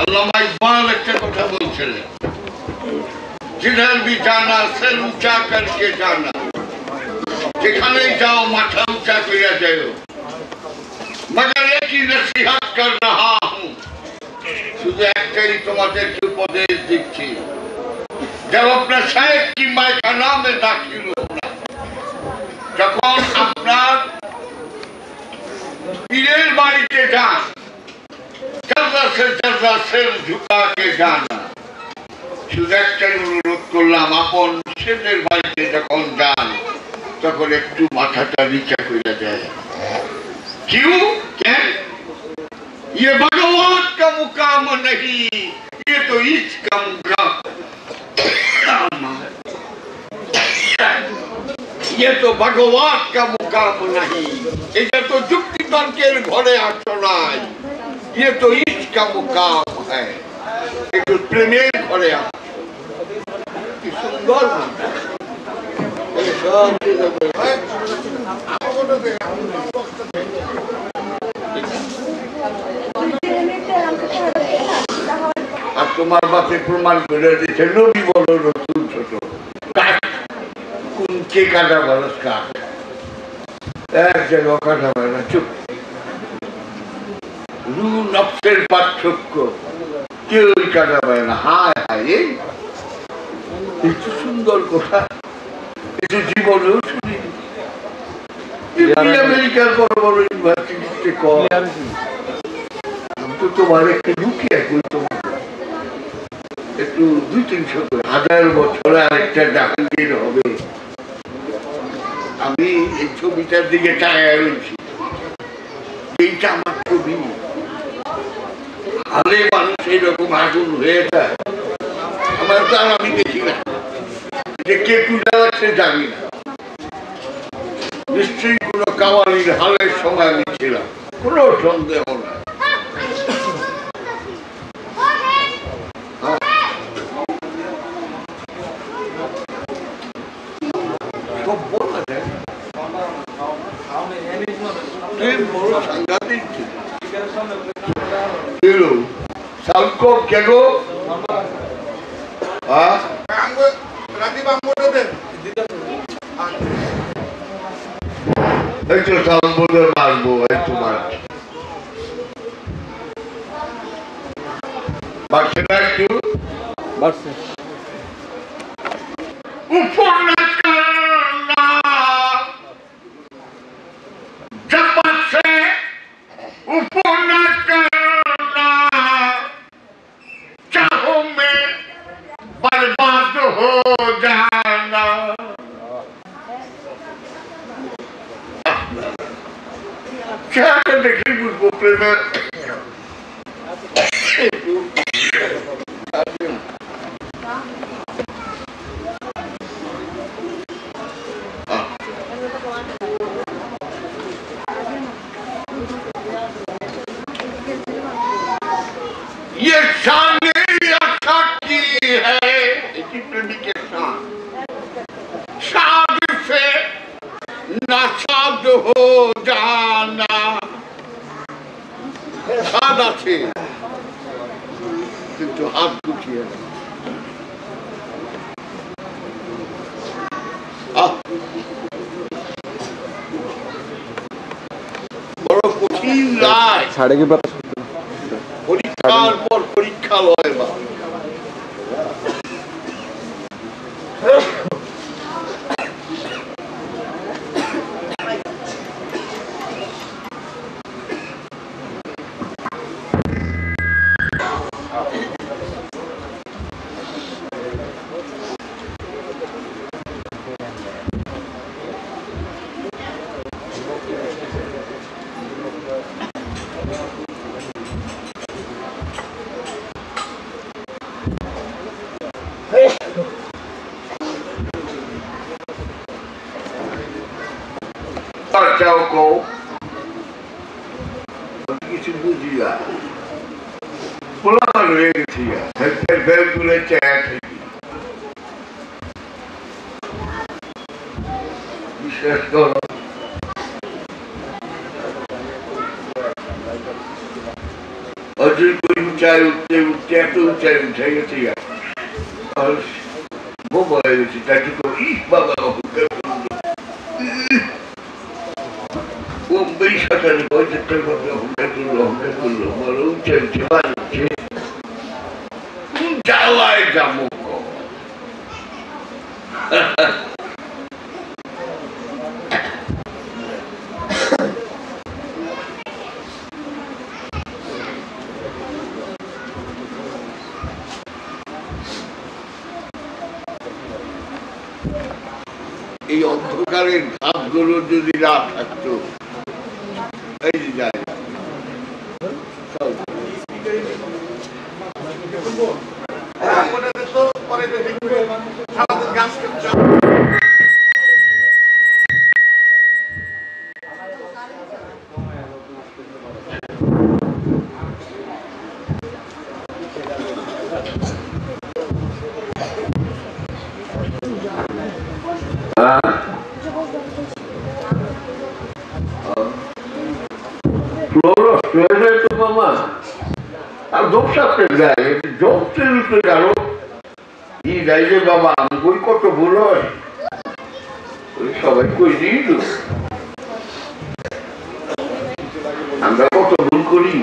আল্লামা ইকবাল একটা কথা বলছিলেন, जिधर भी जाना सिर ऊंचा करके जाना, যেখানে যাও মাথা উঁচা করে যাও। मगर एक ही नसीहत कर रहा हूँ, শুধু একটাই তোমাদেরকে উপদেশ দিচ্ছি, जब अपने शेख की मैखाना में दाखिल होना, যখন আপনার পীরের বাড়িতে যান, जर्रा से जर्रा सिर झुका के जाना। শুধু একটাই অনুরোধ করলাম, আপন ছেলের বাড়িতে যখন যান তখন একটু মাথাটা নিচা করে দেয়। क्यों? क्या? ये भगवान का मुकाम नहीं, ये तो इसका मुकाम, ये तो भगवान का मुकाम नहीं, এটা তো যুক্তি তর্কের ঘরে আসো নাই, ये तो इसका मुकाम है, একটু প্রেমের ঘরে আসো। কি সুন্দর আর তোমার বাপে প্রমাণ করে দিচ্ছে, নবী বলো রসুল ছোট, কোন কে কাটা বরস কাঠ, এক জায়গায় কাটা বলে না, চুপ। রু নফসের পার্থক্য, কেউই কাটা বলে না। হায় হায়, একটু সুন্দর কথা, একটু জীবনেও শুনি। আমেরিকার বড় বড় ইউনিভার্সিটিতে তো তোমার একটা লুকিয়ে কই, তোমার একটু 200-300 বছর আর একটা ডাকিয়ে হবে। আমি এই ছবিটার দিকে তাকায় রয়েছি, এইটা আমার ছবি। হালে মানুষ এইরকম আগুন হয়ে যায়, আমার তো আর আমি দেখি না, যে কে তুলে রাখছে জানি না। নিশ্চয়ই কোনো কাওয়ালির হালের সময় আমি ছিলাম, কোনো সন্দেহ না। সাংঘাতিক ছিল। সালকো কেগো একটু সালবোধে মারবো, একটু মার বাড়ছে না, একটু বাড়ছে। बर्बाद हो जाना, क्या देखी मुझको प्रेम ये शान अच्छा की है, प्रेमी के शान शाद से नाशाद हो जाना। शाद আছে কিন্তু হাত দুটিয়ে বড় কঠিন রায়, ছাড়ে কি পাতা পরীক্ষার পর পরীক্ষা লয় বা को কিছু বুঝিয়া পোলাপান হয়ে গেছি, বেল তুলে চেয়ে বিশ্বাস করো। অজয় করিম উচ্চায় উঠতে উঠতে এত উচ্চায় উঠে গেছে বোবা হয়ে গেছে তাই তো বাবা অহংকার করলো বেশ সাঁতারে বয়সের কথা অহংকার করলো বড় উচ্চায় উঠছে বার উঠছে যাওয়ায় যাবো এই অন্ধকারের ধাপগুলো যদি না থাকতো এই যায় বাবা আমি বই কত ভুল হয় সবাই কই দিল আমরা কত ভুল করি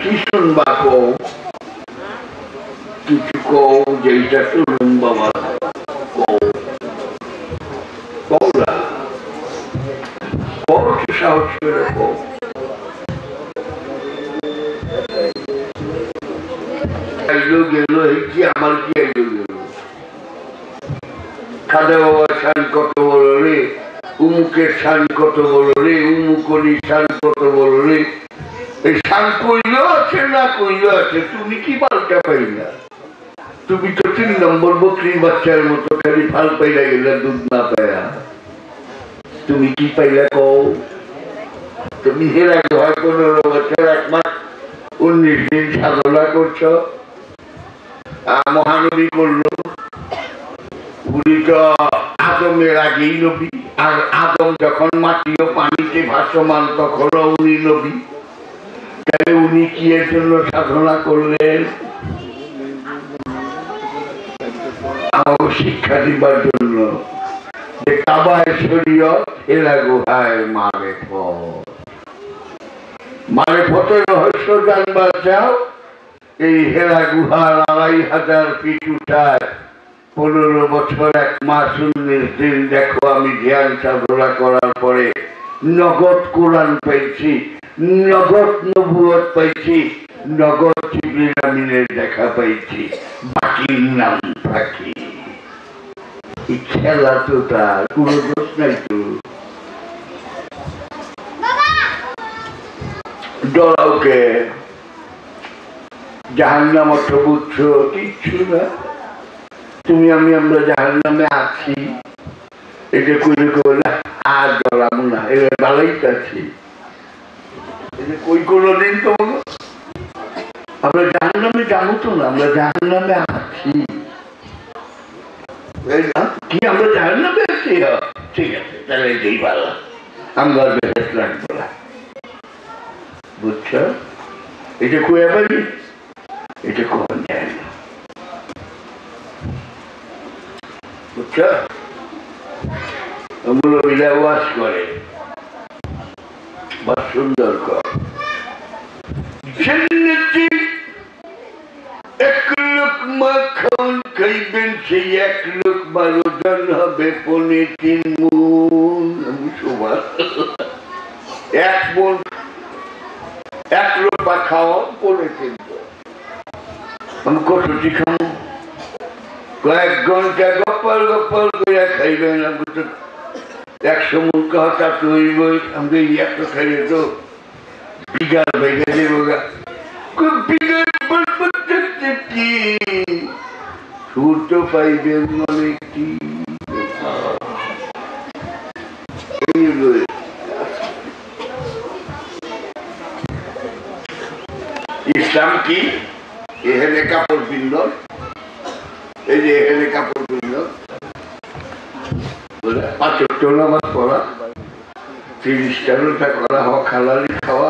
কি শুনবা কও কিছু কও যেটা শুনুন বাবা সাহস করে কও গেল কি আমার কি আইলো গেল খাদা বাবার শান কত বড় রে উমুকের শান কত বড় রে উমুকরি শান কত বড় রে এই শান কইলেও আছে না কইলেও আছে তুমি কি পাল্টা পাইলা তুমি তো 3 নম্বর বকরির বাচ্চার মতো খালি ফাল পাইলা গেলা দুধ না পায়া তুমি কি পাইলা কও তুমি এর আগে হয় 15 বছর 1 মাস 19 দিন সাধনা করছো মহানবী করলো উনি তো আদমের আগেই নবী আর আদম যখন মাটি ও পানিতে ভাসমান তখনও উনি নবী তাহলে উনি কি এর জন্য সাধনা করলেন আমাকে শিক্ষা দিবার জন্য যে কাবায় শরীয়ত এরা গুহায় মারেফতের রহস্য জানবার চাও এই হেরা গুহার 2500 ফিট উঠায় 15 বছর 1 মাস 19 দিন দেখো আমি ধ্যান সাধনা করার পরে নগদ কোরআন পাইছি নগদ নবুয়ত পাইছি নগদ জিবরিল আমিনের দেখা পাইছি বাকির নাম বাকি এই খেলা তো তার কোনো দোষ নাই তো ডরাওকে জাহান্নাম অর্থ বুঝছো কিচ্ছু না তুমি আমরা জাহান্নামে আছি এটা কইলে কইলা আর ডরাবো না এবার ভালোই আছি কই কোনদিন তো আমরা জাহান্নামে যাবো তো না আমরা জাহান্নামে আছি কি আমরা জাহান্নামে আছি ঠিক আছে তাহলে এটাই ভালো আমরা বেহেশত রাখবো না বুঝছো এটা কয়ে পারি এটা কোন যায় না বুঝছো মুরব্বীরা ওয়াজ করে বা সুন্দর কর জান্নাতি 1 লোকমা খান খাইবেন সেই 1 লোকমার ওজন হবে 3.5 মণ আমি সবার 1 মণ 1 লোকমা খাওয়া 3.5 আমি কতটি খাবো কয়েক ঘন্টা গপ্পল করে খাইবেন আমি তো 100 মণ খাওয়া তো হইবই আমি এত খাইলে তো বিঘার ভেঙে দেবো বিঘার কি সূর্য পাইবেন অনেকটি ইসলাম কি এখানে কাপড় পিন্দর এই যে এখানে কাপড় নামাজ পড়া, 30টা রোজা করা, হওয়া খালালি খাওয়া,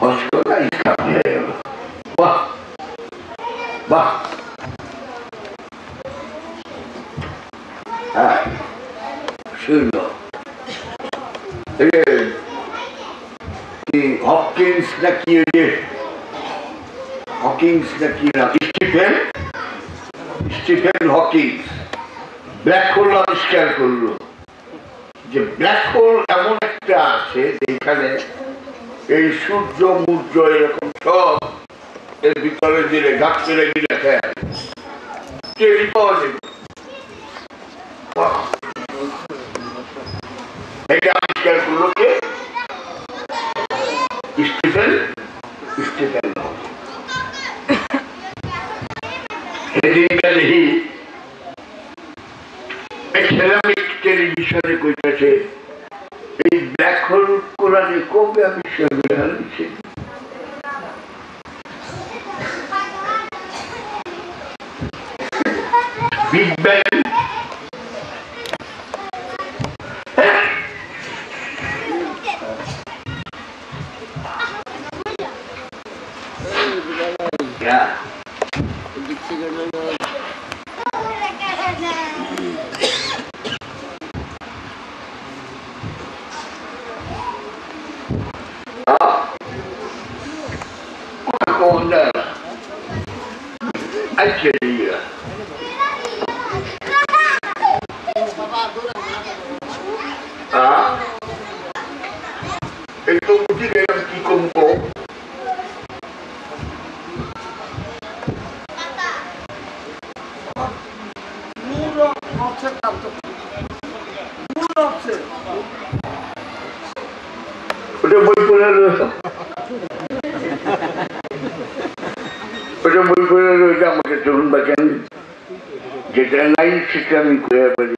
হজ করা, ইসলাম হয়ে গেল। বাহ বাহ। হ্যাঁ শুনল হকিন্স নাকি, হকিংস নাকি না, স্টিফেন হকিংস ব্ল্যাক হোল আবিষ্কার করলো, যে ব্ল্যাক হোল এমন একটা আছে যেখানে এই সূর্য মূর্য এরকম সব এর ভিতরে দিলে গাছ ফেলে দিলে এটা আবিষ্কার করলো কে? স্টিফেন টেলিভিশনে কইতেছে এই ব্ল্যাক হোল কোরআনে কবে আবিষ্কার হয়েছে? বিগ ব্যাং আমাকে চলুন বা কেন, যেটা নাই সেটা আমি করে পারি।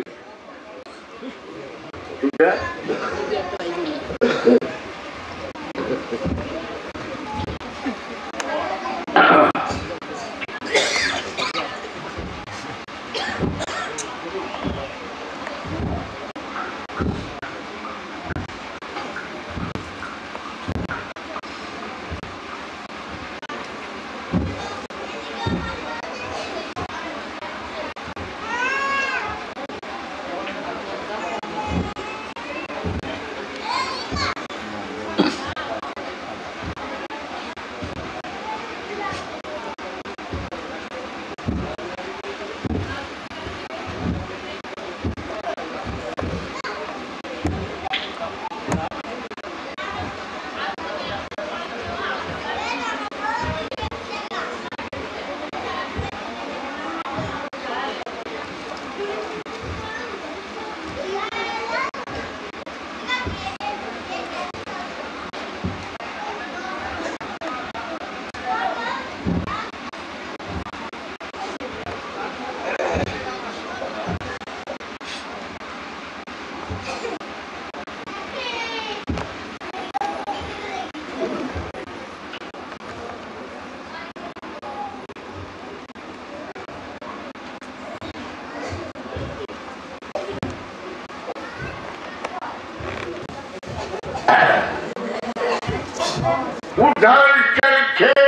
उधर चरखे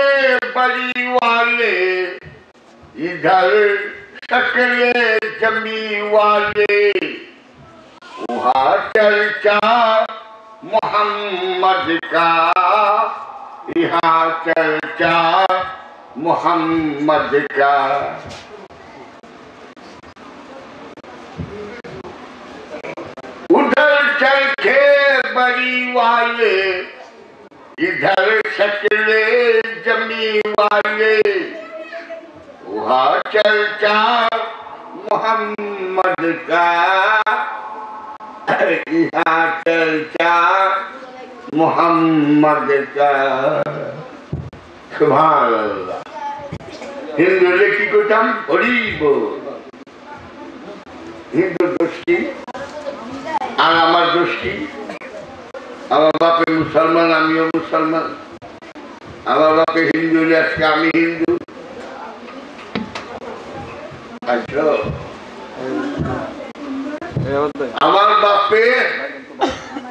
बली वाले, इधर शकले जमी वाले, वहाँ चर्चा मोहम्मद का, यहाँ चर्चा मोहम्मद का। उधर चरखे बली वाले, इधर शकले जमी वाले, वहाँ चर्चा मोहम्मद का, यहाँ चर्चा मोहम्मद का। सुभान अल्लाह। हिंदू लेखी को तम हरि बोल। हिंदू दोस्ती আর আমার দোষী, আমার বাপে মুসলমান, আমিও মুসলমান, আমার বাপে হিন্দু, আজকে আমি হিন্দু। আচ্ছা আমার বাপে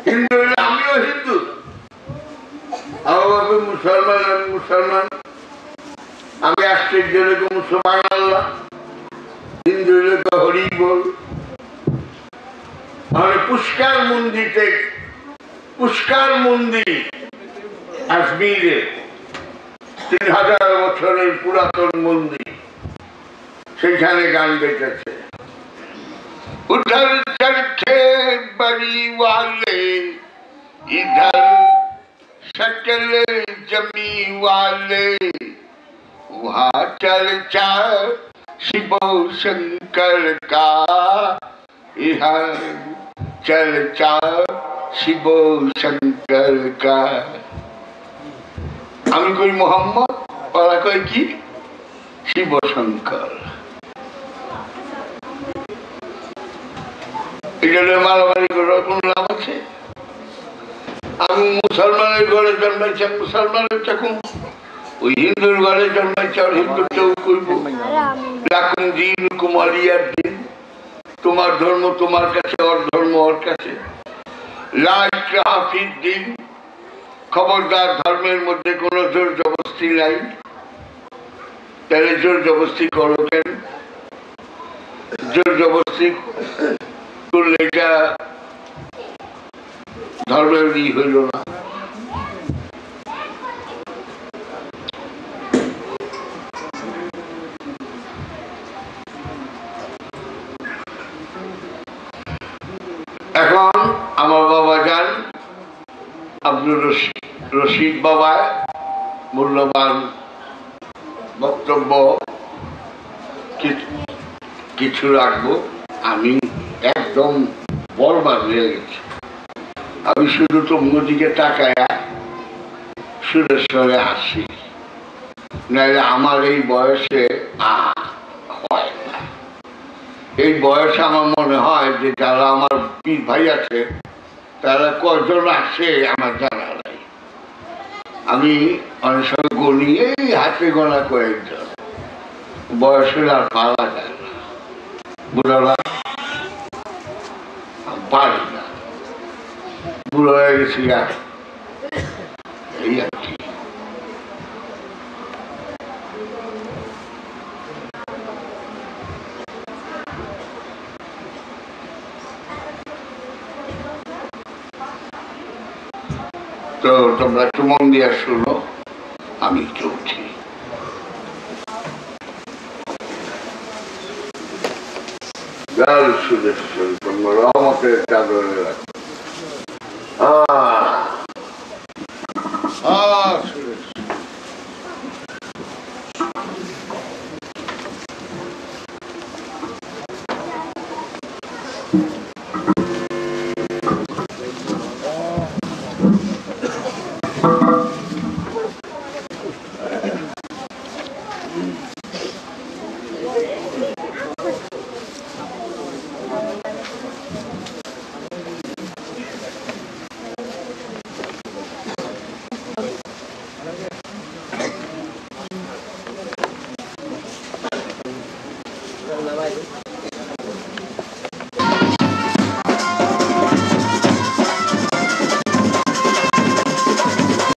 হিন্দু, আমিও হিন্দু। আমার বাপে মুসলমান, আমি মুসলমান। আমি আশ্চর্য রেখে মুসলমান আল্লাহ, হিন্দু রেখে হরি বল। পুষ্কার মন্দিরে, পুষ্কার মন্দির কাশ্মীরে 3000 বছরের পুরাতন মন্দির, সেখানে গান বেঁচেছে। উধর চরখে বড়ি ওয়ালে, ইধর सकले जमी वाले, वहाँ चर्चा शिव शंकर का, यहाँ चर्चा शिव शंकर का। আমি কই মোহাম্মদ, ওরা কই কি শিব শঙ্কর। এটা মারামারি করার কোন লাভ আছে? আমি মুসলমানের ঘরে জন্মাইছি, মুসলমানের তখন ওই হিন্দুর ঘরে জন্মাইছি, আর হিন্দুকেও কইব লাকুম দিন কুমারিয়ার দিন, তোমার ধর্ম তোমার কাছে, ওর ধর্ম ওর কাছে। হাফির দিন, খবরদার ধর্মের মধ্যে কোনো জোর জবস্তি নাই। তাহলে জোর জবস্তি করো কেন? জোর জবস্তি করলে এটা ধর্মের ই হইল না। এখন আমার বাবা যান আব্দুল রশিদ বাবা মূল্যবান বক্তব্য কিছু রাখবো। আমি একদম বরবাদ হয়ে গেছি। আমি শুধু তোমাদিকে টাকায় সুরেশ্বরে আসি, নাহলে আমার এই বয়সে হয় না। এই বয়সে আমার মনে হয় যে যারা আমার পীর ভাই আছে তারা কজন আসে আমার জানা নাই। আমি অনেক সময় গণি, এই হাতে গোনা কয়েকজন, বয়সের আর পারা যায় না। বুড়ারা পারি না, বুড়ো হয়ে গেছি আর এই আর কি। তো তোমরা একটু মন দিয়ে শুনো, আমি চলছি। জয় সুরেশ্বর, তোমরা রহমতের চাদরে রাখো।